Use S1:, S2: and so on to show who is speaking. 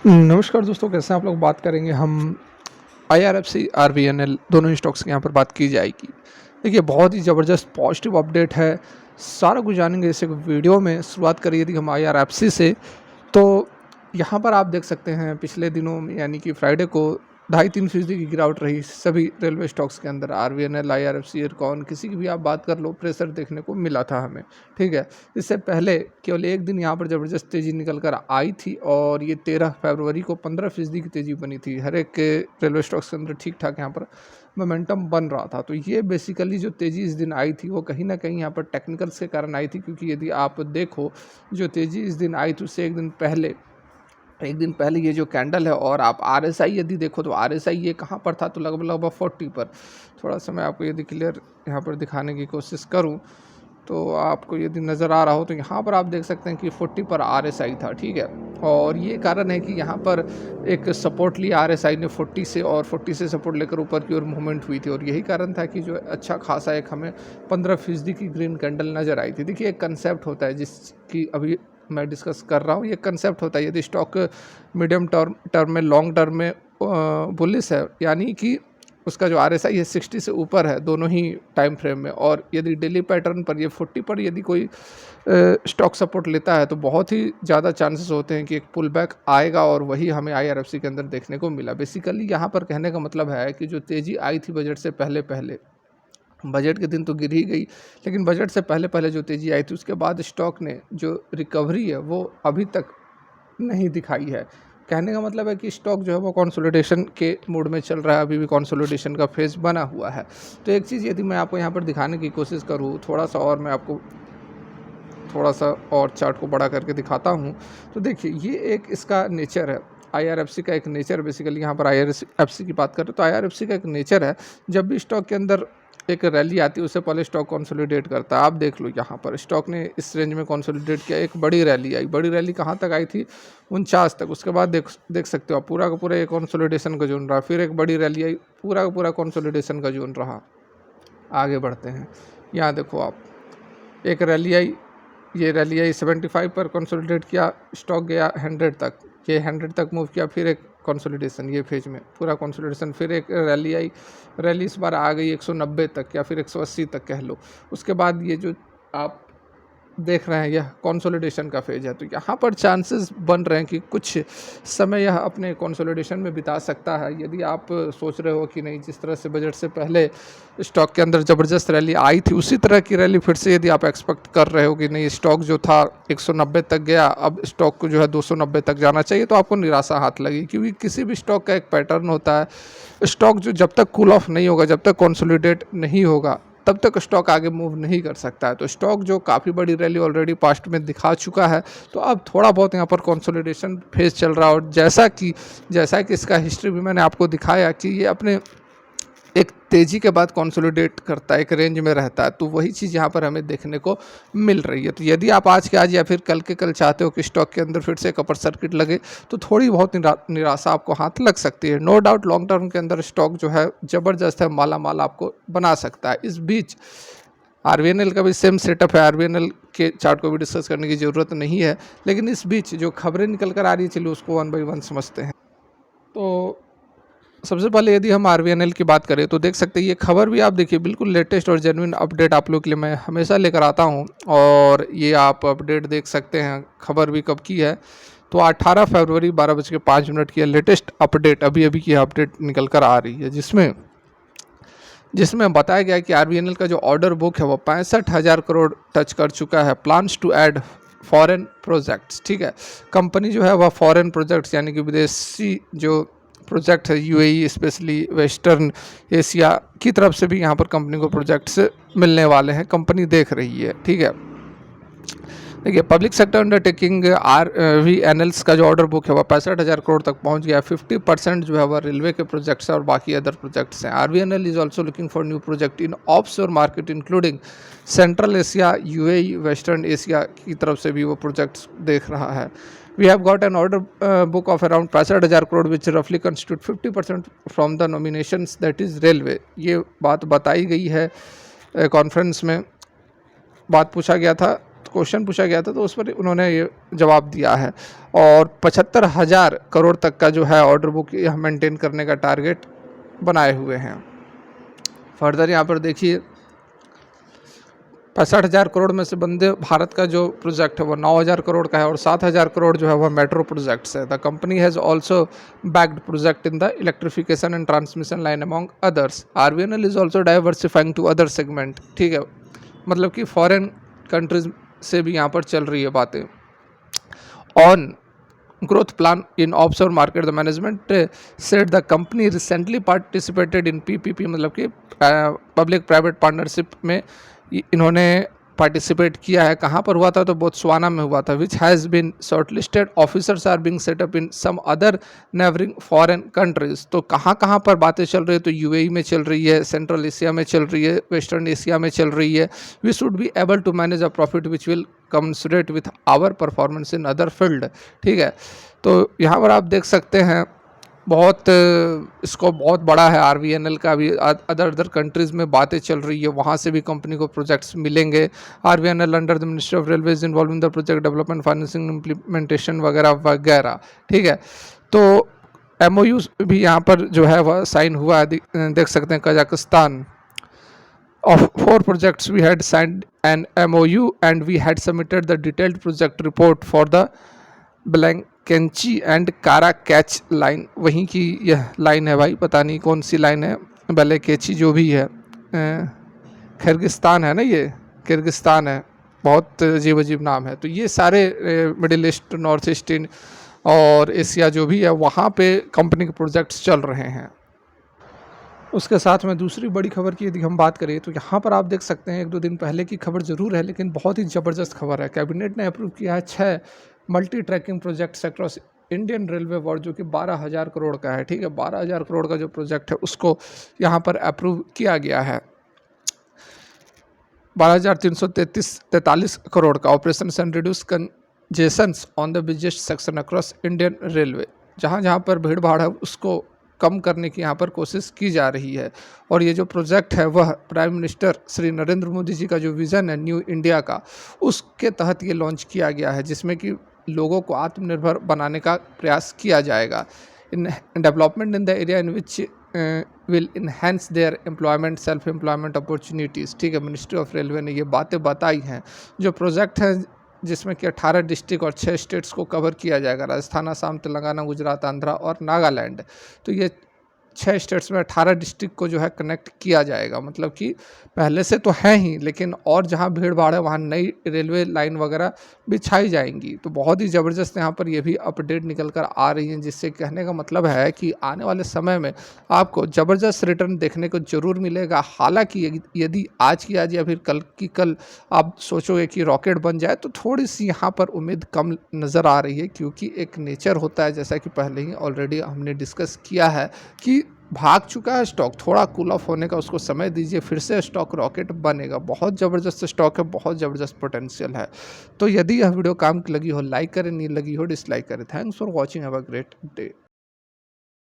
S1: नमस्कार दोस्तों, कैसे हैं आप लोग। बात करेंगे हम आईआरएफसी आरवीएनएल दोनों ही स्टॉक्स की यहाँ पर बात की जाएगी। देखिए, बहुत ही ज़बरदस्त पॉजिटिव अपडेट है, सारा कुछ जानेंगे इस एक वीडियो में। शुरुआत करिए यदि हम आईआरएफसी से, तो यहाँ पर आप देख सकते हैं पिछले दिनों में यानी कि फ्राइडे को 2.5-3% की गिरावट रही सभी रेलवे स्टॉक्स के अंदर। आरवीएनएल, आईआरएफसी, इरकॉन, किसी की भी आप बात कर लो, प्रेशर देखने को मिला था हमें। ठीक है, इससे पहले केवल एक दिन यहाँ पर ज़बरदस्त तेज़ी निकल कर आई थी और ये 13 फरवरी को 15% की तेज़ी बनी थी। हर एक के रेलवे स्टॉक्स के अंदर ठीक ठाक यहाँ पर मोमेंटम बन रहा था। तो ये बेसिकली जो तेज़ी इस दिन आई थी वो कहीं ना कहीं यहाँ पर टेक्निकल्स के कारण आई थी, क्योंकि यदि आप देखो जो तेज़ी इस दिन आई थी उससे एक दिन पहले ये जो कैंडल है, और आप आरएसआई यदि देखो तो आरएसआई ये कहाँ पर था, तो लगभग लगभग 40 पर। थोड़ा सा मैं आपको यदि क्लियर यहाँ पर दिखाने की कोशिश करूँ तो आपको यदि नज़र आ रहा हो, तो यहाँ पर आप देख सकते हैं कि 40 पर आरएसआई था। ठीक है, और ये कारण है कि यहाँ पर एक सपोर्ट लिया आरएसआई ने 40 से, और 40 से सपोर्ट लेकर ऊपर की ओर मूवमेंट हुई थी, और यही कारण था कि जो अच्छा खासा एक हमें 15% की ग्रीन कैंडल नज़र आई थी। देखिए, एक कंसेप्ट होता है जिसकी अभी मैं डिस्कस कर रहा हूँ। ये कंसेप्ट होता है, यदि स्टॉक मीडियम टर्म में, लॉन्ग टर्म में बुलिश है, यानी कि उसका जो आरएसआई है 60 से ऊपर है दोनों ही टाइम फ्रेम में, और यदि डेली पैटर्न पर ये 40 पर यदि कोई स्टॉक सपोर्ट लेता है, तो बहुत ही ज़्यादा चांसेस होते हैं कि एक पुल बैक आएगा, और वही हमें आईआरएफसी के अंदर देखने को मिला। बेसिकली यहाँ पर कहने का मतलब है कि जो तेज़ी आई थी बजट से पहले पहले, बजट के दिन तो गिर ही गई, लेकिन बजट से पहले पहले जो तेज़ी आई थी उसके बाद स्टॉक ने जो रिकवरी है वो अभी तक नहीं दिखाई है। कहने का मतलब है कि स्टॉक जो है वो कंसोलिडेशन के मूड में चल रहा है, अभी भी कंसोलिडेशन का फेज़ बना हुआ है। तो एक चीज़ यदि मैं आपको यहाँ पर दिखाने की कोशिश करूँ, थोड़ा सा और मैं आपको थोड़ा सा और चार्ट को बड़ा करके दिखाता हूँ, तो देखिए ये एक इसका नेचर है। आईआरएफसी का एक नेचर, बेसिकली यहाँ पर आईआरएफसी की बात करें तो आईआरएफसी का एक नेचर है, जब भी स्टॉक के अंदर एक रैली आती है उससे पहले स्टॉक कंसोलिडेट करता है। आप देख लो, यहाँ पर स्टॉक ने इस रेंज में कंसोलिडेट किया, एक बड़ी रैली आई। बड़ी रैली कहाँ तक आई थी? 49 तक। उसके बाद देख सकते हो आप, पूरा का पूरा एक कंसोलिडेशन का जोन रहा। फिर एक बड़ी रैली आई, पूरा का पूरा कंसोलिडेशन का जोन रहा। आगे बढ़ते हैं, यहाँ देखो आप, एक रैली आई, ये रैली आई 75 पर कंसोलिडेट किया, स्टॉक गया 100 तक, ये 100 तक मूव किया, फिर एक कंसोलिडेशन, ये फेज में पूरा कंसोलिडेशन, फिर एक रैली आई, रैली इस बार आ गई 190 तक या फिर 180 तक कह लो। उसके बाद ये जो आप देख रहे हैं यह कंसोलिडेशन का फेज है। तो यहाँ पर चांसेस बन रहे हैं कि कुछ समय यह अपने कंसोलिडेशन में बिता सकता है। यदि आप सोच रहे हो कि नहीं, जिस तरह से बजट से पहले स्टॉक के अंदर ज़बरदस्त रैली आई थी उसी तरह की रैली फिर से यदि आप एक्सपेक्ट कर रहे हो कि नहीं, स्टॉक जो था 190 तक गया, अब स्टॉक को जो है 290 तक जाना चाहिए, तो आपको निराशा हाथ लगी। क्योंकि किसी भी स्टॉक का एक पैटर्न होता है, स्टॉक जो जब तक कूल ऑफ नहीं होगा, जब तक कंसोलिडेट नहीं होगा, तब तक स्टॉक आगे मूव नहीं कर सकता है। तो स्टॉक जो काफ़ी बड़ी रैली ऑलरेडी पास्ट में दिखा चुका है, तो अब थोड़ा बहुत यहाँ पर कंसोलिडेशन फेज चल रहा है। और जैसा कि इसका हिस्ट्री भी मैंने आपको दिखाया कि ये अपने एक तेज़ी के बाद कंसोलिडेट करता है, एक रेंज में रहता है, तो वही चीज़ यहाँ पर हमें देखने को मिल रही है। तो यदि आप आज के आज या फिर कल के कल चाहते हो कि स्टॉक के अंदर फिर से एक अपर सर्किट लगे, तो थोड़ी बहुत निराशा आपको हाथ लग सकती है। नो डाउट लॉन्ग टर्म के अंदर स्टॉक जो है ज़बरदस्त है, माला माल आपको बना सकता है। इस बीच आरवीएनएल का भी सेम सेटअप है, आरवीएनएल के चार्ट को भी डिस्कस करने की ज़रूरत नहीं है, लेकिन इस बीच जो खबरें निकल कर आ रही है, चलिए उसको वन बाई वन समझते हैं। तो सबसे पहले यदि हम आरवीएनएल की बात करें तो देख सकते हैं, ये खबर भी आप देखिए, बिल्कुल लेटेस्ट और जेन्युइन अपडेट आप लोग के लिए मैं हमेशा लेकर आता हूँ, और ये आप अपडेट देख सकते हैं। खबर भी कब की है, तो 18 फरवरी 12:05 की लेटेस्ट अपडेट, अभी अभी की अपडेट निकल कर आ रही है, जिसमें बताया गया कि आरवीएनएल का जो ऑर्डर बुक है वो 65,000 करोड़ टच कर चुका है। Plans to add foreign projects. ठीक है, कंपनी जो है वह फॉरेन प्रोजेक्ट्स यानी कि विदेशी जो प्रोजेक्ट है, यूएई स्पेशली वेस्टर्न एशिया की तरफ से भी यहाँ पर कंपनी को प्रोजेक्ट्स मिलने वाले हैं, कंपनी देख रही है। ठीक है, देखिए, पब्लिक सेक्टर अंडरटेकिंग आरवीएनएल्स का जो ऑर्डर बुक है वह 65,000 करोड़ तक पहुंच गया। 50% जो है वह रेलवे के प्रोजेक्ट्स है और बाकी अदर प्रोजेक्ट्स हैं। RVNL is also looking for new project in offshore market including Central Asia, UAE, Western Asia की तरफ से भी वो प्रोजेक्ट्स देख रहा है। We have got an order book of around 65,000 crore which रफली constitute 50% from the nominations, that is railway. ये बात बताई गई है कॉन्फ्रेंस में, बात पूछा गया था, क्वेश्चन पूछा गया था तो उस पर उन्होंने ये जवाब दिया है। और 75,000 करोड़ तक का जो है ऑर्डर बुक यह मेंटेन करने का टारगेट बनाए हुए हैं। फर्दर यहाँ पर देखिए 65,000 करोड़ में से वंदे भारत का जो प्रोजेक्ट है वो 9,000 करोड़ का है और 7,000 करोड़ जो है वह मेट्रो प्रोजेक्ट्स है। The company has also backed project in the electrification and transmission line among others. RVNL is also diversifying to other segment. ठीक है, मतलब कि फॉरेन कंट्रीज से भी यहाँ पर चल रही है बातें। On growth plan in offshore market, the management said the company recently participated in PPP, मतलब कि पब्लिक प्राइवेट पार्टनरशिप में इन्होंने पार्टिसिपेट किया है। कहाँ पर हुआ था? तो बोत्सवाना में हुआ था। Which has been shortlisted officers are being set up in some other neighbouring foreign countries. तो कहाँ कहाँ पर बातें चल रही है? तो यूएई में चल रही है, सेंट्रल एशिया में चल रही है, वेस्टर्न एशिया में चल रही है। We should be able to manage a profit which will commensurate with our performance in other field. ठीक है, तो यहाँ पर आप देख सकते हैं बहुत स्कोप बहुत बड़ा है आरवीएनएल का भी। अदर कंट्रीज़ में बातें चल रही है, वहाँ से भी कंपनी को प्रोजेक्ट्स मिलेंगे। RVNL under the ministry of railways involve in the project development, financing, implementation वगैरह वगैरह। ठीक है, तो एमओयू भी यहाँ पर जो है वह साइन हुआ है, देख सकते हैं। Kazakhstan of 4 projects we had signed an MOU and we had submitted the detailed project report for the ब्लैंकेंची एंड कारा कैच लाइन। वहीं की यह लाइन है भाई, पता नहीं कौन सी लाइन है, ब्लैंकेची जो भी है। किर्गिस्तान है ना, ये किर्गिस्तान है, बहुत अजीब अजीब नाम है। तो ये सारे मिडिल ईस्ट, नॉर्थ ईस्टर्न और एशिया जो भी है वहाँ पे कंपनी के प्रोजेक्ट्स चल रहे हैं। उसके साथ में दूसरी बड़ी खबर की यदि हम बात करें तो यहाँ पर आप देख सकते हैं 1-2 दिन पहले की खबर ज़रूर है लेकिन बहुत ही ज़बरदस्त खबर है। कैबिनेट ने अप्रूव किया है 6 multi tracking projects across Indian railway world, जो कि 12,000 करोड़ का है। ठीक है, 12,000 करोड़ का जो प्रोजेक्ट है उसको यहाँ पर अप्रूव किया गया है। 12,343 करोड़ का operation and reduce congestions on the busiest section across Indian railway. जहाँ जहाँ पर भीड़ भाड़ है उसको कम करने की यहाँ पर कोशिश की जा रही है। और ये जो प्रोजेक्ट है वह प्राइम मिनिस्टर श्री नरेंद्र मोदी जी का जो विज़न है न्यू इंडिया का, उसके तहत ये लॉन्च किया गया है, जिसमें कि लोगों को आत्मनिर्भर बनाने का प्रयास किया जाएगा। In development in the area in which will enhance there employment, self employment opportunities. ठीक है, मिनिस्ट्री ऑफ रेलवे ने ये बातें बताई हैं। जो प्रोजेक्ट है जिसमें कि 18 डिस्ट्रिक्ट और 6 स्टेट्स को कवर किया जाएगा, राजस्थान, असम, तेलंगाना, गुजरात, आंध्रा और नागालैंड। तो ये 6 स्टेट्स में 18 डिस्ट्रिक्ट को जो है कनेक्ट किया जाएगा। मतलब कि पहले से तो है ही, लेकिन और जहाँ भीड़ भाड़ है वहाँ नई रेलवे लाइन वगैरह बिछाई जाएंगी। तो बहुत ही ज़बरदस्त यहाँ पर ये भी अपडेट निकल कर आ रही हैं, जिससे कहने का मतलब है कि आने वाले समय में आपको ज़बरदस्त रिटर्न देखने को ज़रूर मिलेगा। हालांकि यदि आज की आज या फिर कल की कल आप सोचोगे कि रॉकेट बन जाए तो थोड़ी सी यहाँ पर उम्मीद कम नज़र आ रही है, क्योंकि एक नेचर होता है, जैसा कि पहले ही ऑलरेडी हमने डिस्कस किया है कि भाग चुका है स्टॉक, थोड़ा कूल ऑफ होने का उसको समय दीजिए, फिर से स्टॉक रॉकेट बनेगा। बहुत ज़बरदस्त स्टॉक है, बहुत ज़बरदस्त पोटेंशियल है। तो यदि यह वीडियो काम की लगी हो लाइक करें, नहीं लगी हो डिसलाइक करें। Thanks for watching, have a great day.